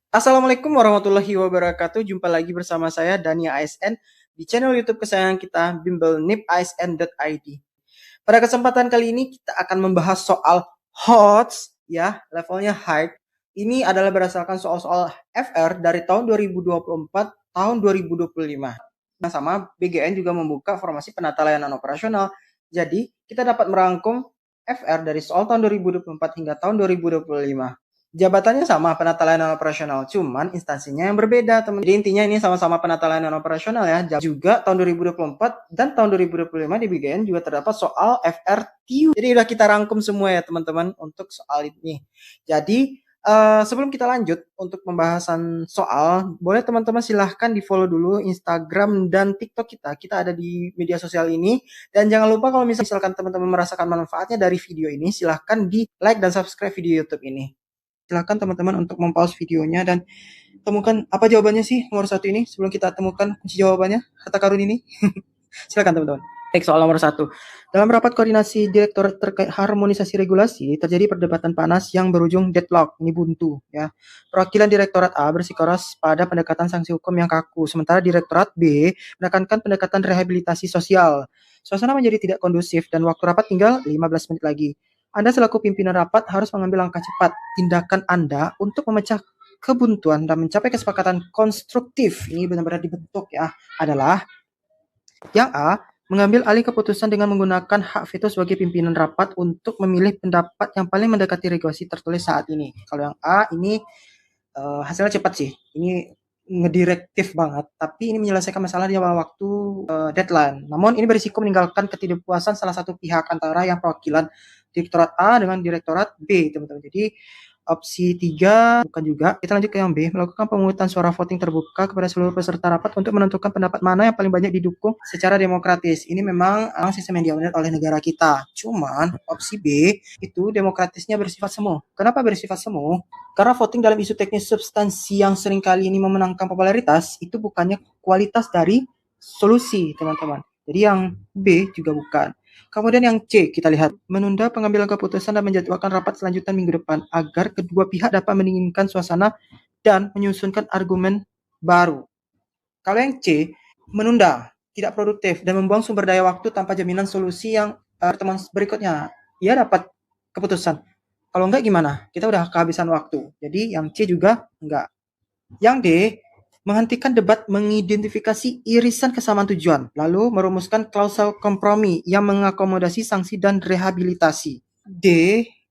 Assalamualaikum warahmatullahi wabarakatuh. Jumpa lagi bersama saya Dania ASN di channel YouTube kesayangan kita bimbelnip.asn.id. Pada kesempatan kali ini kita akan membahas soal HOTS ya, levelnya hard. Ini adalah berdasarkan soal-soal FR dari tahun 2024 tahun 2025. Nah, sama BGN juga membuka formasi penata layanan operasional. Jadi, kita dapat merangkum FR dari soal tahun 2024 hingga tahun 2025. Jabatannya sama, penata layanan operasional, cuman instansinya yang berbeda, teman. Jadi intinya ini sama-sama penata layanan operasional ya. Juga tahun 2024 dan tahun 2025 di BGN juga terdapat soal FRTU. Jadi udah kita rangkum semua ya teman-teman untuk soal ini. Jadi sebelum kita lanjut untuk pembahasan soal, boleh teman-teman silahkan di follow dulu Instagram dan TikTok kita. Kita ada di media sosial ini. Dan jangan lupa kalau misalkan teman-teman merasakan manfaatnya dari video ini, silahkan di like dan subscribe video YouTube ini. Silahkan teman-teman untuk mempause videonya dan temukan apa jawabannya sih nomor satu ini sebelum kita temukan kunci jawabannya harta karun ini. Silakan teman-teman. Baik, soal nomor 1. Dalam rapat koordinasi direktorat terkait harmonisasi regulasi, terjadi perdebatan panas yang berujung deadlock, ini buntu ya. Perwakilan Direktorat A bersikeras pada pendekatan sanksi hukum yang kaku, sementara Direktorat B menekankan pendekatan rehabilitasi sosial. Suasana menjadi tidak kondusif dan waktu rapat tinggal 15 menit lagi. Anda selaku pimpinan rapat harus mengambil langkah cepat. Tindakan Anda untuk memecah kebuntuan dan mencapai kesepakatan konstruktif, ini benar-benar dibentuk ya, adalah yang A, mengambil alih keputusan dengan menggunakan hak veto sebagai pimpinan rapat untuk memilih pendapat yang paling mendekati regulasi tertulis saat ini. Kalau yang A ini hasilnya cepat sih. Ini ngedirektif banget, tapi ini menyelesaikan masalah di awal waktu deadline. Namun ini berisiko meninggalkan ketidakpuasan salah satu pihak antara yang perwakilan Direktorat A dengan Direktorat B, teman-teman. Jadi opsi 3 bukan juga. Kita lanjut ke yang B, melakukan pemungutan suara voting terbuka kepada seluruh peserta rapat untuk menentukan pendapat mana yang paling banyak didukung secara demokratis. Ini memang sistem yang diamanat oleh negara kita. Cuman opsi B itu demokratisnya bersifat semu. Kenapa bersifat semu? Karena voting dalam isu teknis substansi yang seringkali ini memenangkan popularitas itu bukannya kualitas dari solusi, teman-teman. Jadi yang B juga bukan. Kemudian yang C, kita lihat. Menunda pengambilan keputusan dan menjadwalkan rapat selanjutnya minggu depan agar kedua pihak dapat mendinginkan suasana dan menyusunkan argumen baru. Kalau yang C, menunda, tidak produktif, dan membuang sumber daya waktu tanpa jaminan solusi yang pertemuan berikutnya. Ia dapat keputusan. Kalau enggak gimana? Kita udah kehabisan waktu. Jadi yang C juga enggak. Yang D, menghentikan debat mengidentifikasi irisan kesamaan tujuan, lalu merumuskan klausul kompromi yang mengakomodasi sanksi dan rehabilitasi. D,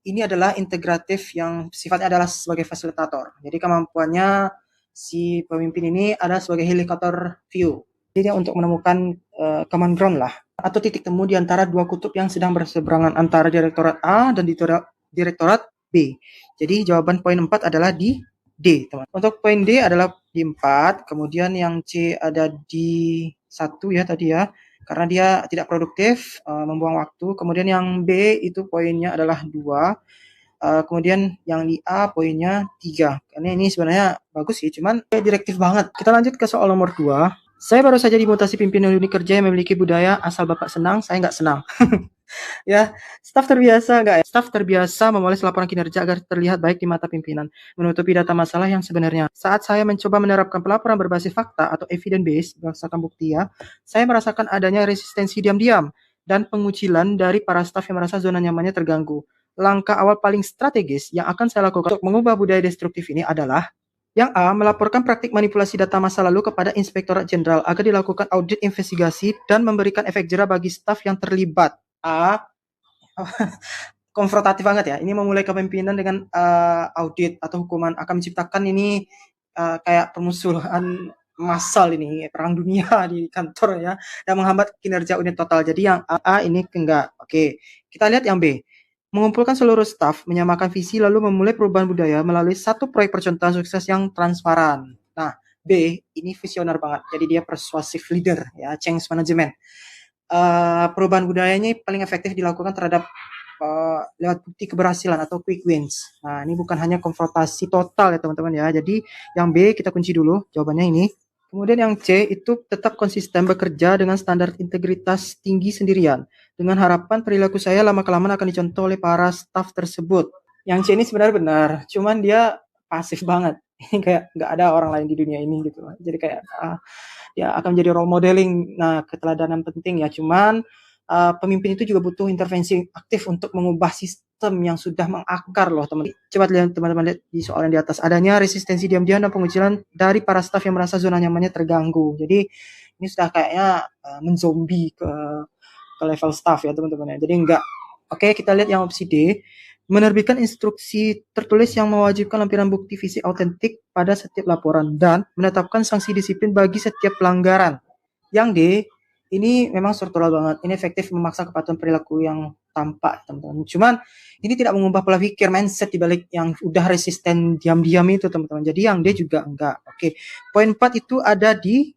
ini adalah integratif yang sifatnya adalah sebagai fasilitator. Jadi kemampuannya si pemimpin ini ada sebagai helikopter view. Jadi untuk menemukan common ground lah, atau titik temu di antara dua kutub yang sedang berseberangan antara Direktorat A dan Direktorat B. Jadi jawaban poin 4 adalah di D, teman. Untuk poin D adalah di 4, kemudian yang C ada di 1 ya tadi ya, karena dia tidak produktif, membuang waktu. Kemudian yang B itu poinnya adalah 2, kemudian yang di A poinnya 3. Karena ini sebenarnya bagus sih, cuman direktif banget. Kita lanjut ke soal nomor 2. Saya baru saja dimutasi pimpinan unit kerja yang memiliki budaya asal Bapak senang, saya nggak senang. Ya, staf terbiasa memoles laporan kinerja agar terlihat baik di mata pimpinan, menutupi data masalah yang sebenarnya. Saat saya mencoba menerapkan pelaporan berbasis fakta atau evidence based berdasarkan bukti ya, saya merasakan adanya resistensi diam-diam dan pengucilan dari para staf yang merasa zona nyamannya terganggu. Langkah awal paling strategis yang akan saya lakukan untuk mengubah budaya destruktif ini adalah yang A, melaporkan praktik manipulasi data masa lalu kepada Inspektorat Jenderal agar dilakukan audit investigasi dan memberikan efek jera bagi staf yang terlibat. A, konfrontatif banget ya. Ini memulai kepemimpinan dengan audit atau hukuman akan menciptakan ini kayak permusuhan massal ini, perang dunia di kantor ya, dan menghambat kinerja unit total. Jadi yang A ini enggak. Oke, kita lihat yang B. Mengumpulkan seluruh staf, menyamakan visi, lalu memulai perubahan budaya melalui satu proyek percontohan sukses yang transparan. Nah, B ini visioner banget. Jadi dia persuasive leader ya, change management. Perubahan budayanya paling efektif dilakukan terhadap lewat bukti keberhasilan atau quick wins. Nah, ini bukan hanya konfrontasi total ya teman-teman ya. Jadi yang B kita kunci dulu, jawabannya ini. Kemudian yang C itu tetap konsisten bekerja dengan standar integritas tinggi sendirian. Dengan harapan perilaku saya lama-kelamaan akan dicontoh oleh para staf tersebut. Yang C ini sebenarnya benar, cuman dia pasif banget. Ini kayak nggak ada orang lain di dunia ini gitu. Jadi kayak ya akan menjadi role modeling. Nah, keteladanan penting ya. Cuman pemimpin itu juga butuh intervensi aktif untuk mengubah sistem yang sudah mengakar loh teman. Coba lihat teman-teman lihat di soal yang di atas. Adanya resistensi diam-diam dan pengucilan dari para staf yang merasa zona nyamannya terganggu. Jadi ini sudah kayaknya menzombie ke level staff ya teman-teman ya. Jadi enggak. Oke, kita lihat yang opsi D. Menerbitkan instruksi tertulis yang mewajibkan lampiran bukti fisik autentik pada setiap laporan dan menetapkan sanksi disiplin bagi setiap pelanggaran. Yang D, ini memang struktural banget. Ini efektif memaksa kepatuhan perilaku yang tampak, teman-teman. Cuman ini tidak mengubah pola pikir mindset di balik yang udah resisten diam-diam itu, teman-teman. Jadi yang D juga enggak. Oke. Poin 4 itu ada di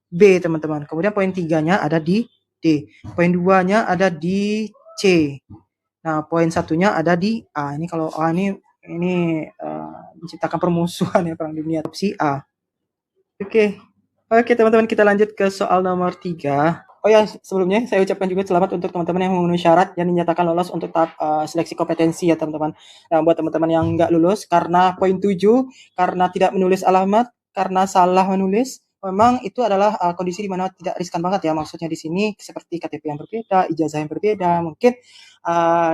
B, teman-teman. Kemudian poin 3-nya ada di D. Poin 2-nya ada di C. Nah, poin satunya ada di A. Ini kalau A ini menciptakan permusuhan ya perang dunia. Opsi A. Oke. Oke, teman-teman, kita lanjut ke soal nomor 3. Oh ya, sebelumnya saya ucapkan juga selamat untuk teman-teman yang memenuhi syarat dan dinyatakan lolos untuk tahap seleksi kompetensi ya, teman-teman. Nah, buat teman-teman yang nggak lulus karena poin 7, karena tidak menulis alamat, karena salah menulis, memang itu adalah kondisi di mana tidak riskan banget ya. Maksudnya di sini seperti KTP yang berbeda, ijazah yang berbeda, mungkin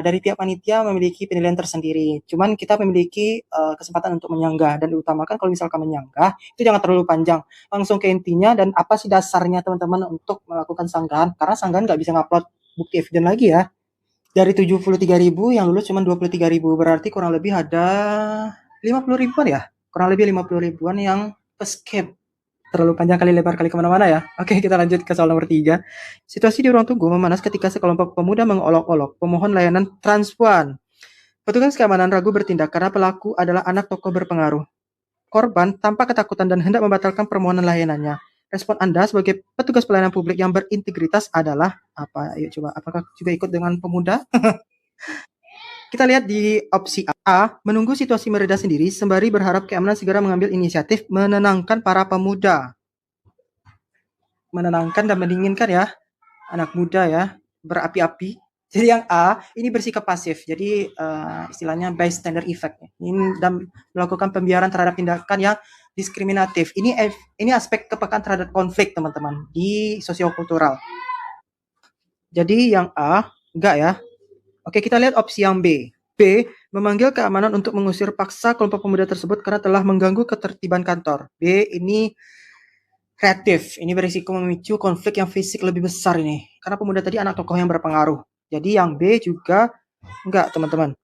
dari tiap panitia memiliki penilaian tersendiri. Cuman kita memiliki kesempatan untuk menyanggah dan diutamakan kalau misalkan menyanggah itu jangan terlalu panjang, langsung ke intinya dan apa sih dasarnya teman-teman untuk melakukan sanggahan, karena sanggahan nggak bisa ngupload bukti eviden lagi ya. Dari 73.000 yang lulus cuma 23.000, berarti kurang lebih ada 50 ribuan ya, kurang lebih 50 ribuan yang escape. Terlalu panjang kali lebar kali kemana-mana ya. Oke, kita lanjut ke soal nomor 3. Situasi di ruang tunggu memanas ketika sekelompok pemuda mengolok-olok pemohon layanan transpuan. Petugas keamanan ragu bertindak karena pelaku adalah anak tokoh berpengaruh. Korban tampak ketakutan dan hendak membatalkan permohonan layanannya. Respon Anda sebagai petugas pelayanan publik yang berintegritas adalah apa? Ayo coba, apakah juga ikut dengan pemuda? Kita lihat di opsi A, menunggu situasi mereda sendiri sembari berharap keamanan segera mengambil inisiatif menenangkan para pemuda. Menenangkan dan mendinginkan ya, anak muda ya, berapi-api. Jadi yang A, ini bersikap pasif. Jadi istilahnya bystander effect. Ini dan melakukan pembiaran terhadap tindakan yang diskriminatif. Ini aspek kepekaan terhadap konflik, teman-teman, di sosiokultural. Jadi yang A, enggak ya. Oke, kita lihat opsi yang B. B, memanggil keamanan untuk mengusir paksa kelompok pemuda tersebut karena telah mengganggu ketertiban kantor. B, ini kreatif. Ini berisiko memicu konflik yang fisik lebih besar ini. Karena pemuda tadi anak tokoh yang berpengaruh. Jadi yang B juga enggak, teman-teman.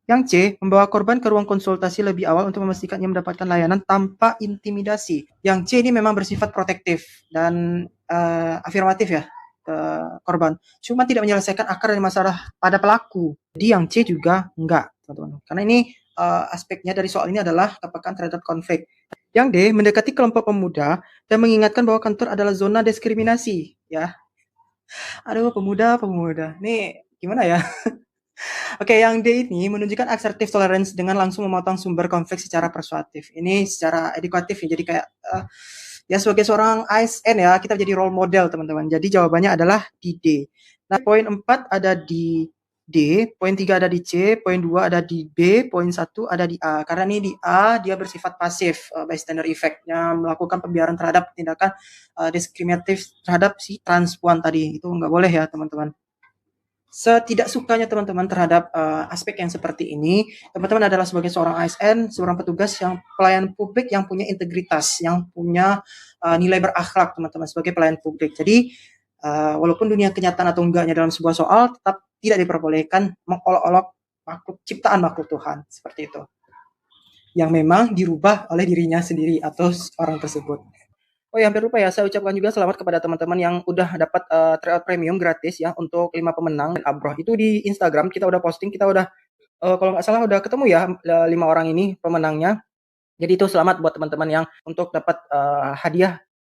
Yang C, membawa korban ke ruang konsultasi lebih awal untuk memastikan ia mendapatkan layanan tanpa intimidasi. Yang C ini memang bersifat protektif dan afirmatif ya ke korban. Cuma tidak menyelesaikan akar dari masalah pada pelaku. Jadi yang C juga enggak, teman-teman. Karena ini aspeknya dari soal ini adalah kepekaan terhadap konflik. Yang D, mendekati kelompok pemuda dan mengingatkan bahwa kantor adalah zona diskriminasi. Ya, aduh pemuda. Nih gimana ya? Oke, yang D ini menunjukkan assertive tolerance dengan langsung memotong sumber konflik secara persuasif. Ini secara edukatif ya, jadi kayak ya sebagai seorang ASN ya, kita jadi role model teman-teman. Jadi jawabannya adalah di D. Nah, poin 4 ada di D, poin 3 ada di C, poin 2 ada di B, poin 1 ada di A. Karena ini di A dia bersifat pasif, bystander effect-nya melakukan pembiaran terhadap tindakan diskriminatif terhadap si transpuan tadi. Itu nggak boleh ya teman-teman. Setidak sukanya teman-teman terhadap aspek yang seperti ini, teman-teman adalah sebagai seorang ASN, seorang petugas yang pelayan publik yang punya integritas, yang punya nilai berakhlak teman-teman sebagai pelayan publik. Jadi walaupun dunia kenyataan atau enggaknya dalam sebuah soal, tetap tidak diperbolehkan mengolok-olok ciptaan makhluk Tuhan seperti itu, yang memang dirubah oleh dirinya sendiri atau orang tersebut. Oh ya, hampir lupa ya, saya ucapkan juga selamat kepada teman-teman yang udah dapat tryout premium gratis ya untuk 5 pemenang dan Abroh. Itu di Instagram kita udah posting, kita udah kalau nggak salah udah ketemu ya 5 orang ini pemenangnya. Jadi itu selamat buat teman-teman yang untuk dapat hadiah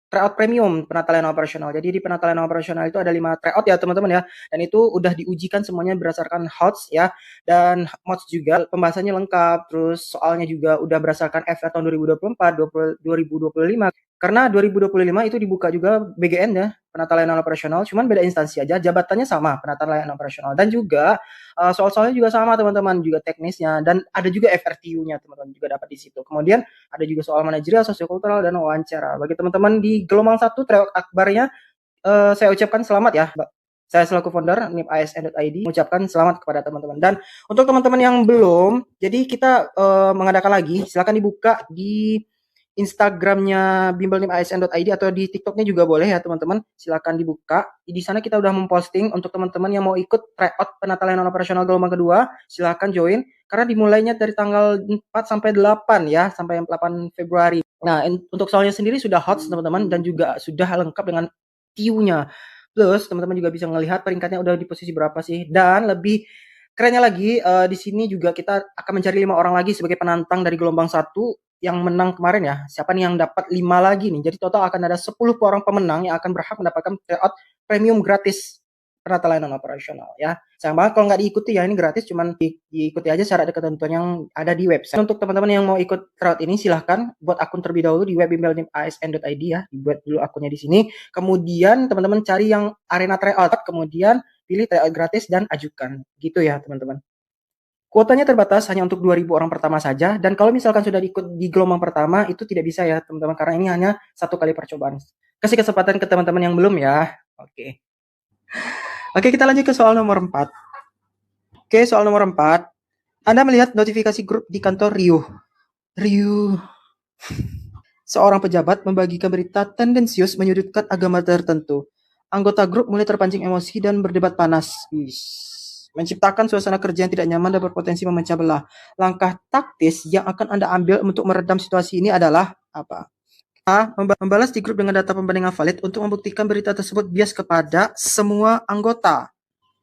tryout premium penata layanan operasional. Jadi di penata layanan operasional itu ada 5 tryout ya teman-teman ya. Dan itu udah diujikan semuanya berdasarkan HOTS ya. Dan MODS juga pembahasannya lengkap. Terus soalnya juga udah berdasarkan FR tahun 2024, 2025. Karena 2025 itu dibuka juga BGN ya, penata layanan operasional, cuman beda instansi aja, jabatannya sama, penata layanan operasional. Dan juga soal-soalnya juga sama teman-teman, juga teknisnya, dan ada juga FRTU-nya teman-teman juga dapat di situ. Kemudian ada juga soal manajerial, sosiokultural, dan wawancara. Bagi teman-teman di gelombang 1 tryout akbarnya, saya ucapkan selamat ya, Mbak. Saya selaku founder nipisn.id mengucapkan selamat kepada teman-teman. Dan untuk teman-teman yang belum, jadi kita mengadakan lagi, silakan dibuka di Instagramnya bimbelnipisn.id atau di TikToknya juga boleh ya teman-teman. Silakan dibuka. Di sana kita udah memposting untuk teman-teman yang mau ikut tryout penata layanan operasional gelombang kedua. Silakan join karena dimulainya dari tanggal 4 sampai 8 ya, sampai 8 Februari. Nah, untuk soalnya sendiri sudah hot teman-teman dan juga sudah lengkap dengan TU-nya. Plus teman-teman juga bisa melihat peringkatnya udah di posisi berapa sih. Dan lebih kerennya lagi di sini juga kita akan mencari 5 orang lagi sebagai penantang dari gelombang 1 yang menang kemarin ya. Siapa nih yang dapat 5 lagi nih. Jadi total akan ada 10 orang pemenang yang akan berhak mendapatkan tryout premium gratis penata layanan operasional ya. Sayang banget kalau nggak diikuti ya, ini gratis, cuman diikuti aja syarat dan ketentuan yang ada di website. Untuk teman-teman yang mau ikut tryout ini silahkan buat akun terlebih dahulu di web bimbelnipisn.id ya, dibuat dulu akunnya di sini. Kemudian teman-teman cari yang arena tryout, kemudian pilih tryout gratis dan ajukan. Gitu ya teman-teman. Kuotanya terbatas hanya untuk 2.000 orang pertama saja, dan kalau misalkan sudah ikut di gelombang pertama itu tidak bisa ya teman-teman, karena ini hanya 1 kali percobaan. Kasih kesempatan ke teman-teman yang belum ya. Oke, kita lanjut ke soal nomor 4. Oke, soal nomor 4. Anda melihat notifikasi grup di kantor Riuh. Seorang pejabat membagikan berita tendensius menyudutkan agama tertentu. Anggota grup mulai terpancing emosi dan berdebat panas. Menciptakan suasana kerja yang tidak nyaman dan berpotensi memecah belah. Langkah taktis yang akan Anda ambil untuk meredam situasi ini adalah apa? A. Membalas di grup dengan data pembandingan valid untuk membuktikan berita tersebut bias kepada semua anggota.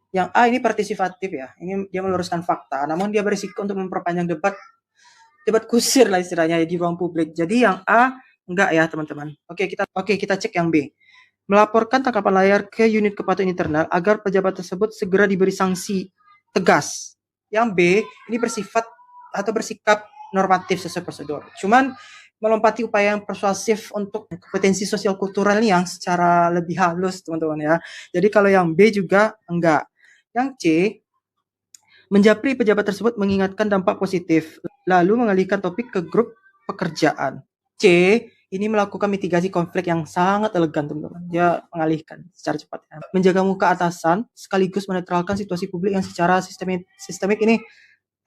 Yang A ini partisipatif ya, ini dia meluruskan fakta, namun dia berisiko untuk memperpanjang debat kusir lah istilahnya di ruang publik. Jadi yang A enggak ya teman-teman. Oke, kita cek yang B. Melaporkan tangkapan layar ke unit kepatuhan internal agar pejabat tersebut segera diberi sanksi tegas. Yang B ini bersifat atau bersikap normatif sesuai prosedur. Cuman melompati upaya yang persuasif untuk kompetensi sosial kultural ini yang secara lebih halus teman-teman ya. Jadi kalau yang B juga enggak. Yang C, menjapri pejabat tersebut mengingatkan dampak positif, lalu mengalihkan topik ke grup pekerjaan. C, ini melakukan mitigasi konflik yang sangat elegan teman-teman. Dia mengalihkan secara cepat. Ya. Menjaga muka atasan sekaligus menetralkan situasi publik yang secara sistemik ini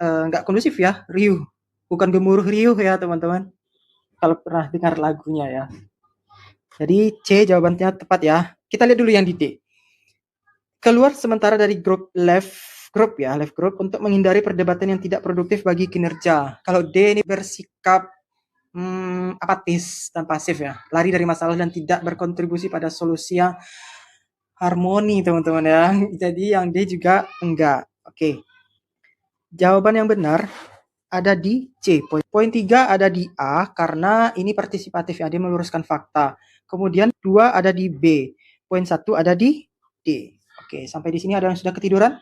nggak kondusif ya, riuh. Bukan gemuruh riuh ya teman-teman. Kalau pernah dengar lagunya ya. Jadi C jawabannya tepat ya. Kita lihat dulu yang di D. Keluar sementara dari grup left group untuk menghindari perdebatan yang tidak produktif bagi kinerja. Kalau D ini bersikap apatis dan pasif ya, lari dari masalah dan tidak berkontribusi pada solusi yang harmoni teman-teman ya. Jadi yang D juga enggak. Oke. Jawaban yang benar ada di C. Poin 3 ada di A karena ini partisipatif ya, dia meluruskan fakta. Kemudian 2 ada di B. Poin 1 ada di D. Oke, sampai di sini ada yang sudah ketiduran?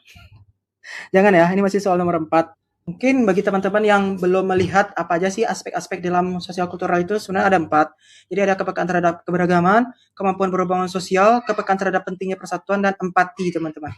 Jangan ya, ini masih soal nomor 4. Mungkin bagi teman-teman yang belum melihat apa aja sih aspek-aspek dalam sosial kultural itu sebenarnya ada 4. Jadi ada kepekaan terhadap keberagaman, kemampuan berhubungan sosial, kepekaan terhadap pentingnya persatuan, dan empati teman-teman.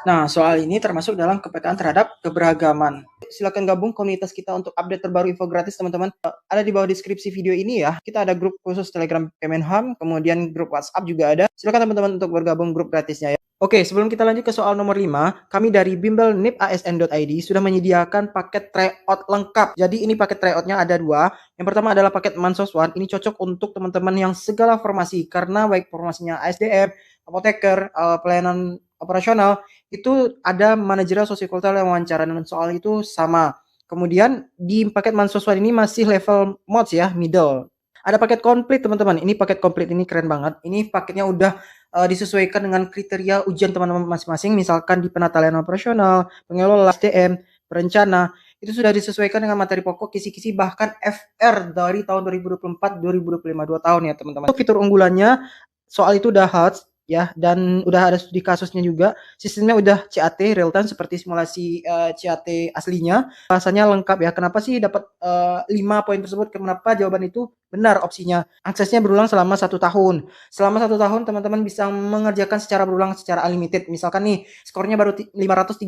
Nah, soal ini termasuk dalam kepekaan terhadap keberagaman. Silakan gabung komunitas kita untuk update terbaru info gratis teman-teman. Ada di bawah deskripsi video ini ya. Kita ada grup khusus Telegram Kemenham, kemudian grup WhatsApp juga ada. Silakan teman-teman untuk bergabung grup gratisnya ya. Oke, sebelum kita lanjut ke soal nomor 5, kami dari Bimbel nipisn.id sudah menyediakan paket tryout lengkap. Jadi ini paket tryoutnya ada 2. Yang pertama adalah paket Mansoswan. Ini cocok untuk teman-teman yang segala formasi karena baik formasinya ASDM, apoteker, pelayanan operasional, itu ada manajerial sosiokultural yang wawancara dan soal itu sama. Kemudian di paket Mansoswan ini masih level mods ya, middle. Ada paket komplit teman-teman. Ini paket komplit ini keren banget. Ini paketnya udah disesuaikan dengan kriteria ujian teman-teman masing-masing. Misalkan di penata layanan operasional, pengelola SDM, perencana. itu sudah disesuaikan dengan materi pokok, kisi-kisi, bahkan FR dari tahun 2024-2025, 2 tahun ya teman-teman. Fitur unggulannya, soal itu udah hot ya, dan udah ada studi kasusnya juga. Sistemnya udah CAT real time seperti simulasi CAT aslinya. Bahasanya lengkap ya. Kenapa sih dapat 5 poin tersebut? Kenapa jawaban itu benar opsinya? Aksesnya berulang selama 1 tahun. Selama 1 tahun teman-teman bisa mengerjakan secara berulang secara unlimited. Misalkan nih skornya baru 536.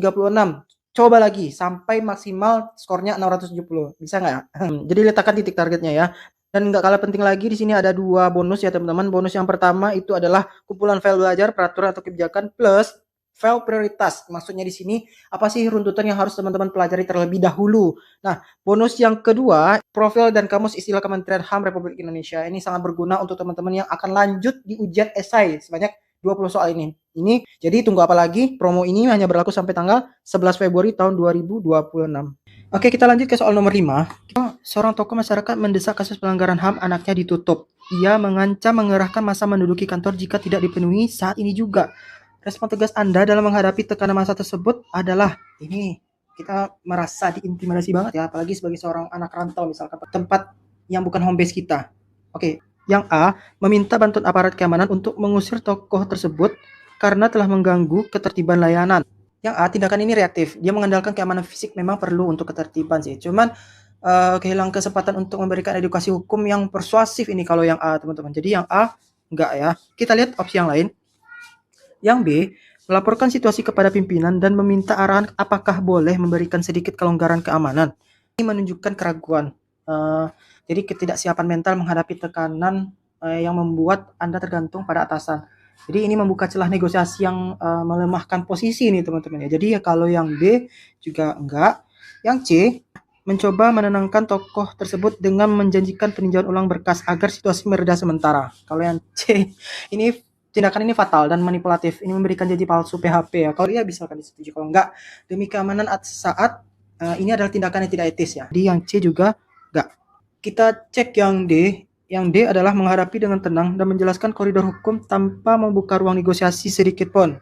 Coba lagi sampai maksimal skornya 670. Bisa nggak? Jadi letakkan titik targetnya ya. Dan nggak kalah penting lagi, di sini ada 2 bonus ya teman-teman. Bonus yang pertama itu adalah kumpulan file belajar, peraturan atau kebijakan plus file prioritas. Maksudnya di sini apa sih runtutan yang harus teman-teman pelajari terlebih dahulu. Nah, bonus yang kedua, profil dan kamus istilah Kementerian HAM Republik Indonesia. Ini sangat berguna untuk teman-teman yang akan lanjut di ujian esai sebanyak 20 soal ini. Jadi tunggu apa lagi? Promo ini hanya berlaku sampai tanggal 11 Februari tahun 2026. Oke, kita lanjut ke soal nomor 5. Seorang tokoh masyarakat mendesak kasus pelanggaran HAM anaknya ditutup. Ia mengancam mengerahkan massa menduduki kantor jika tidak dipenuhi saat ini juga. Respon tegas Anda dalam menghadapi tekanan massa tersebut adalah ini. Kita merasa diintimidasi banget ya, apalagi sebagai seorang anak rantau misalkan tempat yang bukan home base kita. Oke, yang A, meminta bantuan aparat keamanan untuk mengusir tokoh tersebut karena telah mengganggu ketertiban layanan. Yang A, tindakan ini reaktif. Dia mengandalkan keamanan fisik memang perlu untuk ketertiban sih. Cuman kehilangan kesempatan untuk memberikan edukasi hukum yang persuasif ini kalau yang A teman-teman. Jadi yang A enggak ya. Kita lihat opsi yang lain. Yang B, melaporkan situasi kepada pimpinan dan meminta arahan apakah boleh memberikan sedikit kelonggaran keamanan. Ini menunjukkan keraguan. Jadi ketidaksiapan mental menghadapi tekanan yang membuat Anda tergantung pada atasan. Jadi ini membuka celah negosiasi yang melemahkan posisi ini teman-teman ya. Jadi ya kalau yang B juga enggak. Yang C, mencoba menenangkan tokoh tersebut dengan menjanjikan peninjauan ulang berkas agar situasi mereda sementara. Kalau yang C, ini tindakan ini fatal dan manipulatif. Ini memberikan janji palsu PHP ya. Kalau iya bisa disetujui. Kalau enggak, demi keamanan saat ini adalah tindakan yang tidak etis ya. Di yang C juga enggak. Kita cek yang D. Yang D adalah menghadapi dengan tenang dan menjelaskan koridor hukum tanpa membuka ruang negosiasi sedikit pun.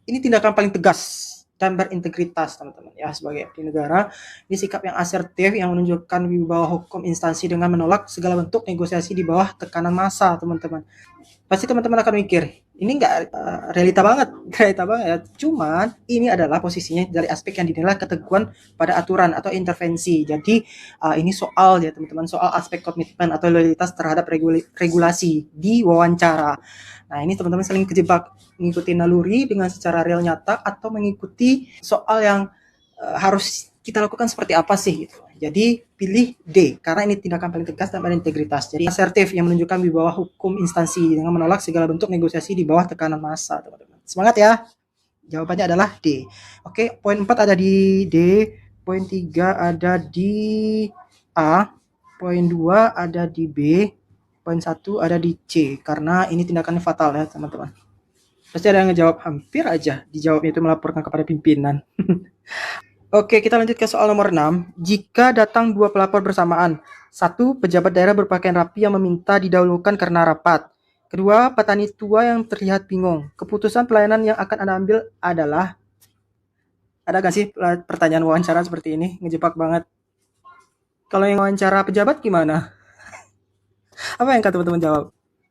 Ini tindakan paling tegas dan berintegritas teman-teman ya sebagai abdi negara. Ini sikap yang asertif yang menunjukkan wibawa hukum instansi dengan menolak segala bentuk negosiasi di bawah tekanan massa teman-teman. Pasti teman-teman akan mikir ini enggak realita banget ya. Cuman ini adalah posisinya dari aspek yang dinilai keteguhan pada aturan atau intervensi. Jadi ini soal ya teman-teman, soal aspek komitmen atau loyalitas terhadap regulasi di wawancara. Nah ini teman-teman saling kejebak mengikuti naluri dengan secara real nyata atau mengikuti soal yang harus kita lakukan seperti apa sih gitu. Jadi pilih D karena ini tindakan paling tegas dan berintegritas. Jadi asertif yang menunjukkan wibawa hukum instansi dengan menolak segala bentuk negosiasi di bawah tekanan massa, teman-teman. Semangat ya. Jawabannya adalah D. Oke, poin 4 ada di D, poin 3 ada di A, poin 2 ada di B, poin 1 ada di C karena ini tindakannya fatal ya, teman-teman. Pasti ada yang ngejawab hampir aja dijawabnya itu melaporkan kepada pimpinan. Oke, kita lanjut ke soal nomor 6. Jika datang 2 pelapor bersamaan. 1. Pejabat daerah berpakaian rapi yang meminta didahulukan karena rapat. Kedua, petani tua yang terlihat bingung. Keputusan pelayanan yang akan Anda ambil adalah... Ada gak sih pertanyaan wawancara seperti ini? Ngejebak banget. Kalau yang wawancara pejabat gimana? Apa yang kata teman-teman jawab?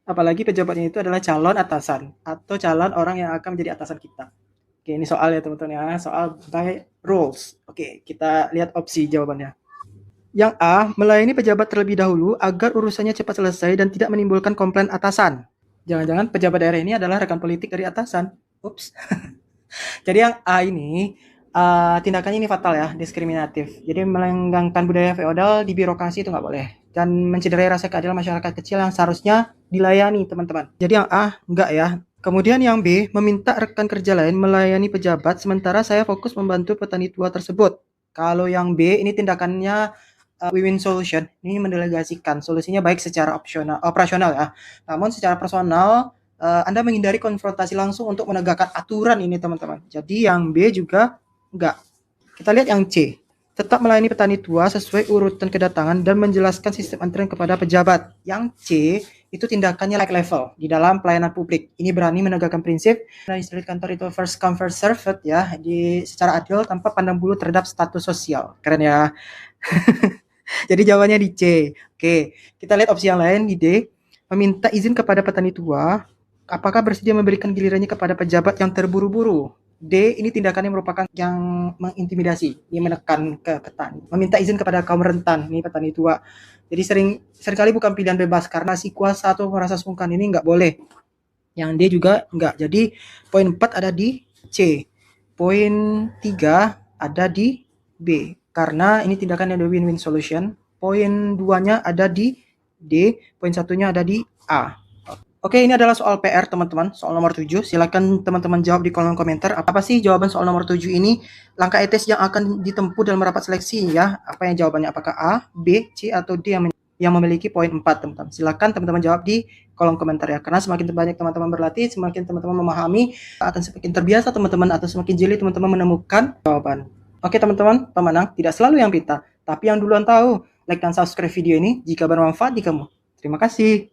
Apalagi pejabatnya itu adalah calon atasan atau calon orang yang akan menjadi atasan kita. Oke, ini soal ya teman-teman ya, soal by rules. Oke, kita lihat opsi jawabannya. Yang A, melayani pejabat terlebih dahulu agar urusannya cepat selesai dan tidak menimbulkan komplain atasan. Jangan-jangan pejabat daerah ini adalah rekan politik dari atasan. Ups. Jadi yang A ini, tindakannya ini fatal ya, diskriminatif. Jadi melenggangkan budaya feodal di birokrasi itu nggak boleh. Dan mencederai rasa keadilan masyarakat kecil yang seharusnya dilayani teman-teman. Jadi yang A, enggak ya. Kemudian yang B, meminta rekan kerja lain melayani pejabat, sementara saya fokus membantu petani tua tersebut. Kalau yang B, ini tindakannya win-win solution. Ini mendelegasikan, solusinya baik secara operasional ya. Namun secara personal, Anda menghindari konfrontasi langsung untuk menegakkan aturan ini teman-teman. Jadi yang B juga enggak. Kita lihat yang C. Tetap melayani petani tua sesuai urutan kedatangan dan menjelaskan sistem antrean kepada pejabat. Yang C, itu tindakannya like level di dalam pelayanan publik. Ini berani menegakkan prinsip dari street kantor itu first come first served ya, di secara adil tanpa pandang bulu terhadap status sosial. Keren ya. Jadi jawabannya di C. Oke, kita lihat opsi yang lain di D. Meminta izin kepada petani tua, apakah bersedia memberikan gilirannya kepada pejabat yang terburu-buru? D, ini tindakannya merupakan yang mengintimidasi, ini menekan ke petani. Meminta izin kepada kaum rentan, ini petani tua. Jadi seringkali bukan pilihan bebas karena si kuasa atau merasa sungkan ini nggak boleh. Yang D juga nggak. Jadi poin 4 ada di C. Poin 3 ada di B. Karena ini tindakan yang win-win solution. Poin 2-nya ada di D. Poin 1-nya ada di A. Oke, ini adalah soal PR teman-teman, soal nomor 7. Silakan teman-teman jawab di kolom komentar. Apa sih jawaban soal nomor 7 ini? Langkah etis yang akan ditempuh dalam rapat seleksi ya. Apa yang jawabannya? Apakah A, B, C, atau D yang memiliki poin 4 teman-teman? Silakan teman-teman jawab di kolom komentar ya. Karena semakin banyak teman-teman berlatih, semakin teman-teman memahami, akan semakin terbiasa teman-teman atau semakin jeli teman-teman menemukan jawaban. Oke teman-teman, pemenang tidak selalu yang pintar, tapi yang duluan tahu. Like dan subscribe video ini jika bermanfaat di kamu. Terima kasih.